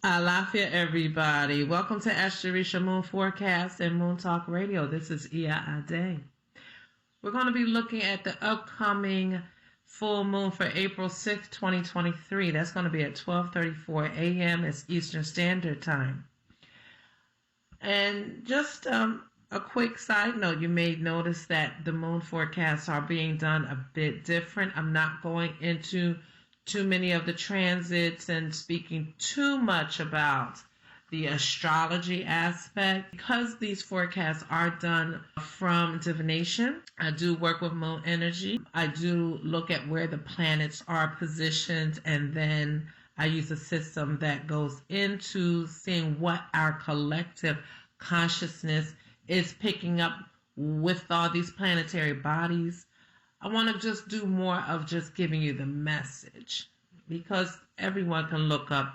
Alafia, everybody. Welcome to Astrorisa Moon Forecast and Moon Talk Radio. This is Iya Ade. We're going to be looking at the upcoming full moon for April 6, 2023. That's going to be at 12:34 a.m. It's Eastern Standard Time. And just a quick side note, you may notice that the moon forecasts are being done a bit different. I'm not going into too many of the transits and speaking too much about the astrology aspect. Because these forecasts are done from divination, I do work with moon energy. I do look at where the planets are positioned, and then I use a system that goes into seeing what our collective consciousness is picking up with all these planetary bodies. I want to just do more of just giving you the message, because everyone can look up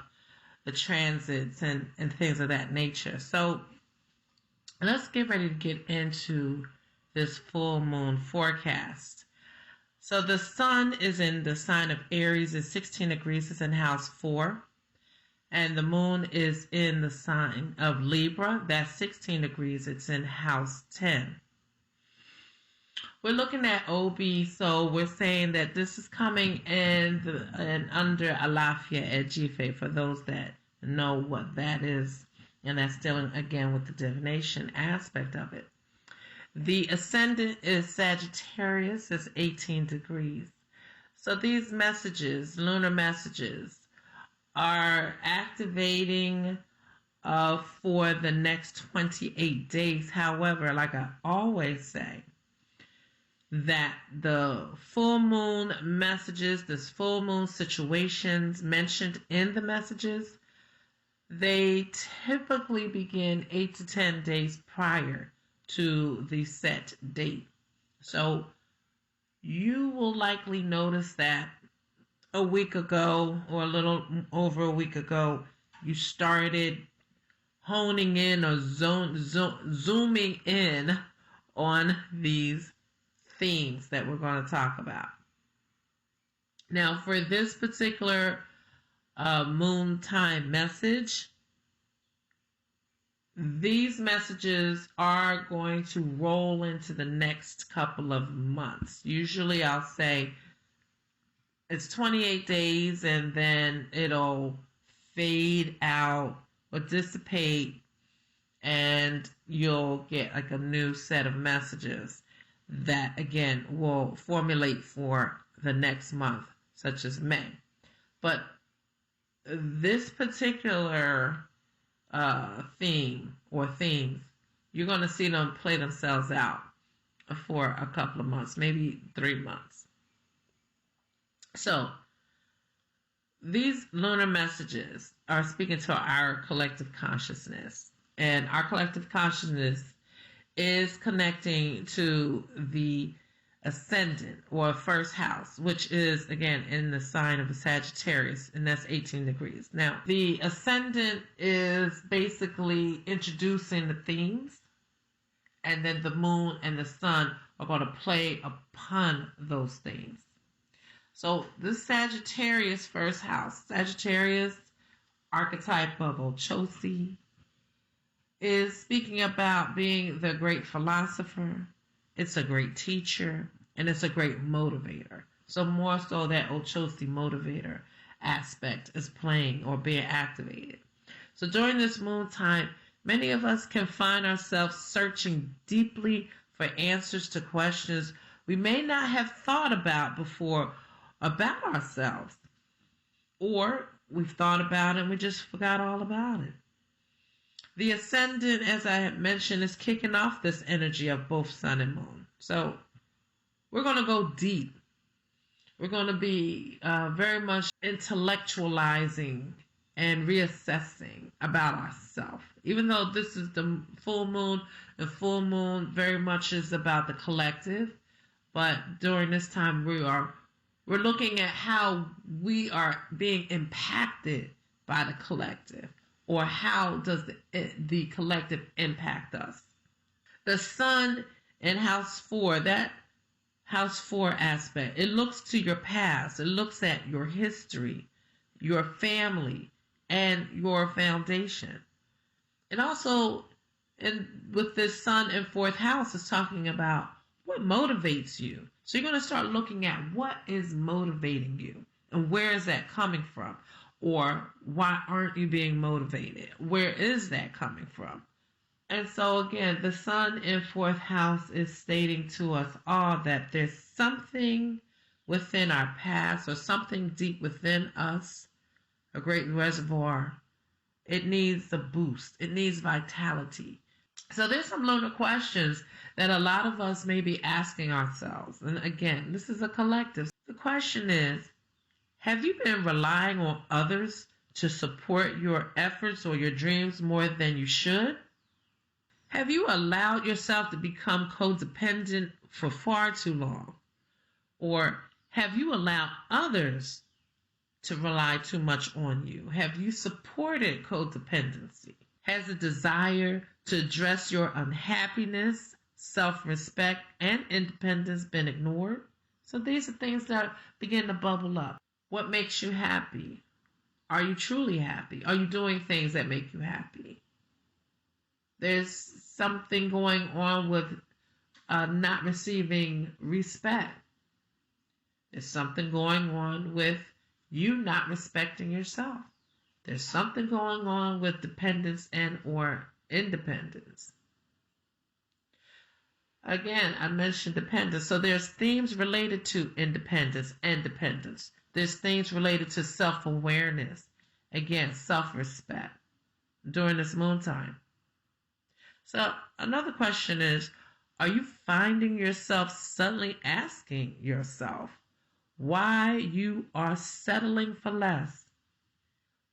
the transits and things of that nature. So let's get ready to get into this full moon forecast. So the sun is in the sign of Aries at 16 degrees. It's in house 4. And the moon is in the sign of Libra. That's 16 degrees. It's in house 10. We're looking at OB, so we're saying that this is coming in and under Alafia at Jife, for those that know what that is. And that's dealing again with the divination aspect of it. The ascendant is Sagittarius, it's 18 degrees. So these messages, lunar messages, are activating for the next 28 days. However, like I always say, that the full moon messages, this full moon situations mentioned in the messages, they typically begin 8 to 10 days prior to the set date. So you will likely notice that a week ago or a little over a week ago, you started honing in or zooming in on these themes that we're going to talk about. Now, for this particular moon time message, these messages are going to roll into the next couple of months. Usually I'll say it's 28 days and then it'll fade out or dissipate, and you'll get like a new set of messages that again will formulate for the next month, such as May. But this particular theme or themes, you're going to see them play themselves out for a couple of months, maybe 3 months. So these lunar messages are speaking to our collective consciousness, and our collective consciousness is connecting to the ascendant or first house, which is again in the sign of a Sagittarius, and that's 18 degrees. Now, the ascendant is basically introducing the themes, and then the moon and the sun are going to play upon those themes. So this Sagittarius first house, Sagittarius archetype of Ochosi, is speaking about being the great philosopher. It's a great teacher, and it's a great motivator. So more so that Ochosi motivator aspect is playing or being activated. So during this moon time, many of us can find ourselves searching deeply for answers to questions we may not have thought about before about ourselves. Or we've thought about it and we just forgot all about it. The ascendant, as I had mentioned, is kicking off this energy of both sun and moon. So we're going to go deep. We're going to be very much intellectualizing and reassessing about ourselves. Even though this is the full moon, the full moon very much is about the collective. But during this time, we're looking at how we are being impacted by the collective. Or how does the collective impact us? The sun in house 4, that house 4 aspect, it looks to your past. It looks at your history, your family, and your foundation. And also, with this sun in fourth house, is talking about what motivates you. So you're going to start looking at what is motivating you and where is that coming from? Or why aren't you being motivated? Where is that coming from? And so again, the sun in fourth house is stating to us all that there's something within our past or something deep within us, a great reservoir. It needs a boost. It needs vitality. So there's some lunar questions that a lot of us may be asking ourselves. And again, this is a collective. The question is, have you been relying on others to support your efforts or your dreams more than you should? Have you allowed yourself to become codependent for far too long? Or have you allowed others to rely too much on you? Have you supported codependency? Has the desire to address your unhappiness, self-respect, and independence been ignored? So these are things that begin to bubble up. What makes you happy? Are you truly happy? Are you doing things that make you happy? There's something going on with not receiving respect. There's something going on with you not respecting yourself. There's something going on with dependence and or independence. Again, I mentioned dependence. So there's themes related to independence and dependence. There's things related to self-awareness. Again, self-respect during this moon time. So another question is, are you finding yourself suddenly asking yourself why you are settling for less?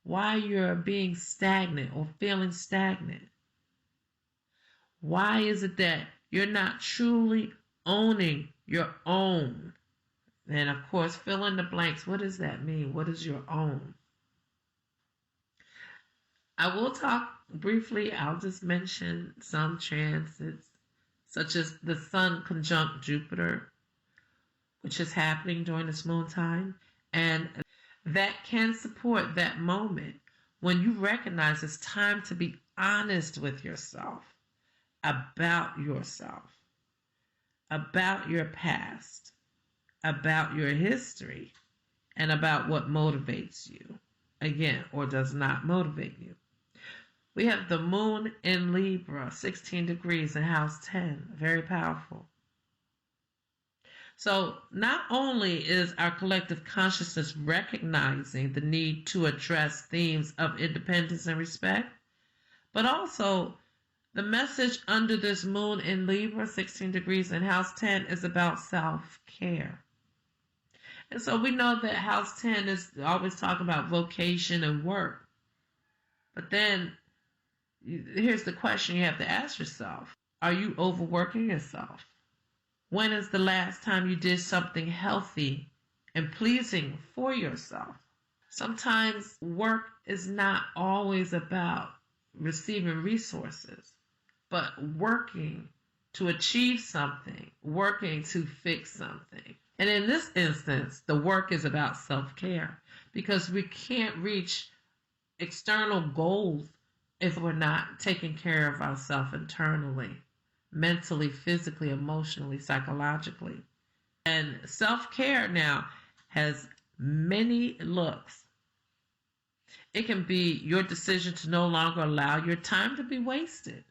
Why you're being stagnant or feeling stagnant? Why is it that you're not truly owning your own? And of course, fill in the blanks. What does that mean? What is your own? I will talk briefly. I'll just mention some transits, such as the Sun conjunct Jupiter, which is happening during this moon time. And that can support that moment when you recognize it's time to be honest with yourself, about your past, about your history, and about what motivates you, again, or does not motivate you. We have the moon in Libra, 16 degrees in house 10, very powerful. So not only is our collective consciousness recognizing the need to address themes of independence and respect, but also the message under this moon in Libra, 16 degrees in house 10, is about self-care. And so we know that house 10 is always talking about vocation and work. But then here's the question you have to ask yourself. Are you overworking yourself? When is the last time you did something healthy and pleasing for yourself? Sometimes work is not always about receiving resources, but working to achieve something, working to fix something. And in this instance, the work is about self-care, because we can't reach external goals if we're not taking care of ourselves internally, mentally, physically, emotionally, psychologically. And self-care now has many looks. It can be your decision to no longer allow your time to be wasted.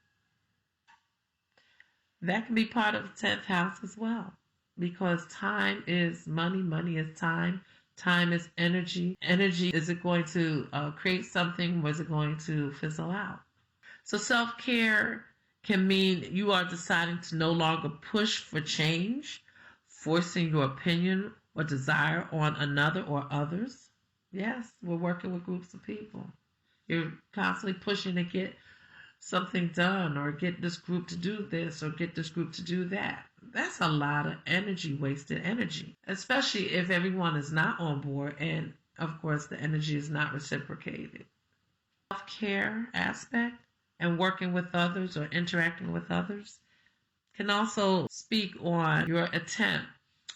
That can be part of the 10th house as well, because time is money, money is time, time is energy. Energy, is it going to create something, or is it going to fizzle out? So self-care can mean you are deciding to no longer push for change, forcing your opinion or desire on another or others. Yes, we're working with groups of people. You're constantly pushing to get something done, or get this group to do this, or get this group to do that. That's a lot of energy, wasted energy, especially if everyone is not on board and, of course, the energy is not reciprocated. Self-care aspect and working with others or interacting with others can also speak on your attempt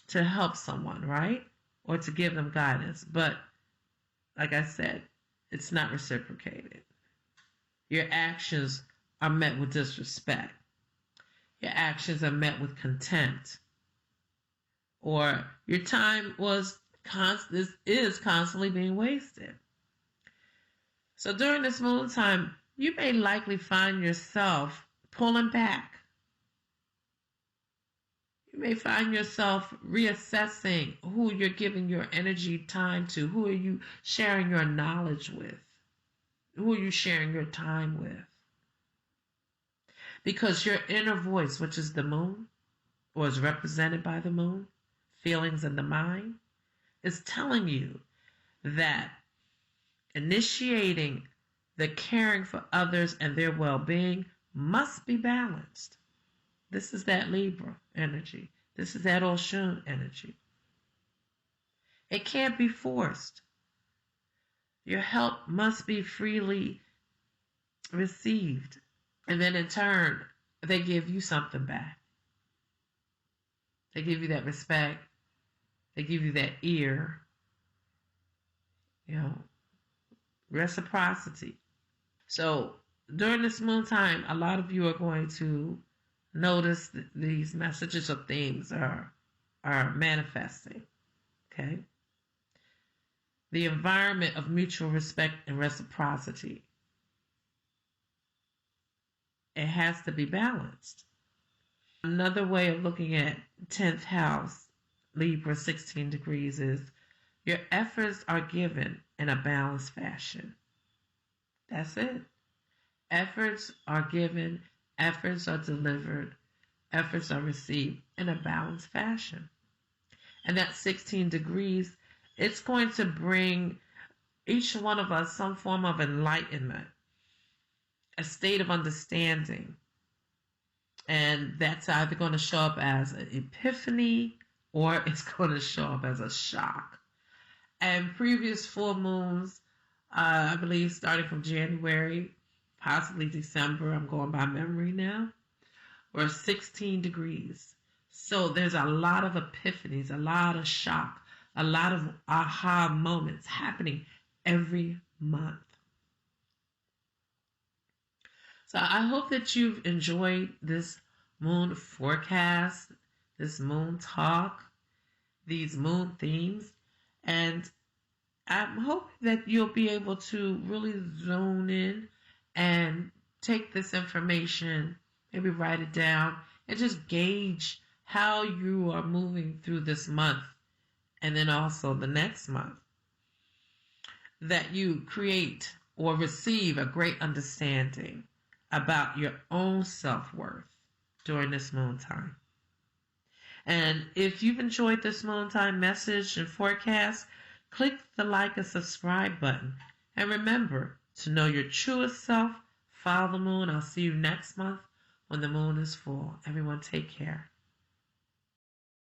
to help someone, right? Or to give them guidance. But like I said, it's not reciprocated. Your actions are met with disrespect. Your actions are met with contempt. Or your time is constantly being wasted. So during this moon time, you may likely find yourself pulling back. You may find yourself reassessing who you're giving your energy time to. Who are you sharing your knowledge with? Who are you sharing your time with? Because your inner voice, which is the moon, or is represented by the moon, feelings in the mind, is telling you that initiating the caring for others and their well-being must be balanced. This is that Libra energy. This is that Oshun energy. It can't be forced. Your help must be freely received. And then in turn, they give you something back. They give you that respect. They give you that ear. Reciprocity. So during this moon time, a lot of you are going to notice that these messages or themes are manifesting. Okay? The environment of mutual respect and reciprocity. It has to be balanced. Another way of looking at 10th house, Libra 16 degrees, is your efforts are given in a balanced fashion. That's it. Efforts are given, efforts are delivered, efforts are received in a balanced fashion. And that 16 degrees, it's going to bring each one of us some form of enlightenment, a state of understanding. And that's either going to show up as an epiphany or it's going to show up as a shock. And previous full moons, I believe starting from January, possibly December, I'm going by memory now, were 16 degrees. So there's a lot of epiphanies, a lot of shock, a lot of aha moments happening every month. So I hope that you've enjoyed this moon forecast, this moon talk, these moon themes, and I'm hoping that you'll be able to really zone in and take this information, maybe write it down, and just gauge how you are moving through this month and then also the next month. That you create or receive a great understanding about your own self-worth during this moon time. And if you've enjoyed this moon time message and forecast, click the like and subscribe button. And remember to know your truest self, follow the moon. I'll see you next month when the moon is full. Everyone take care.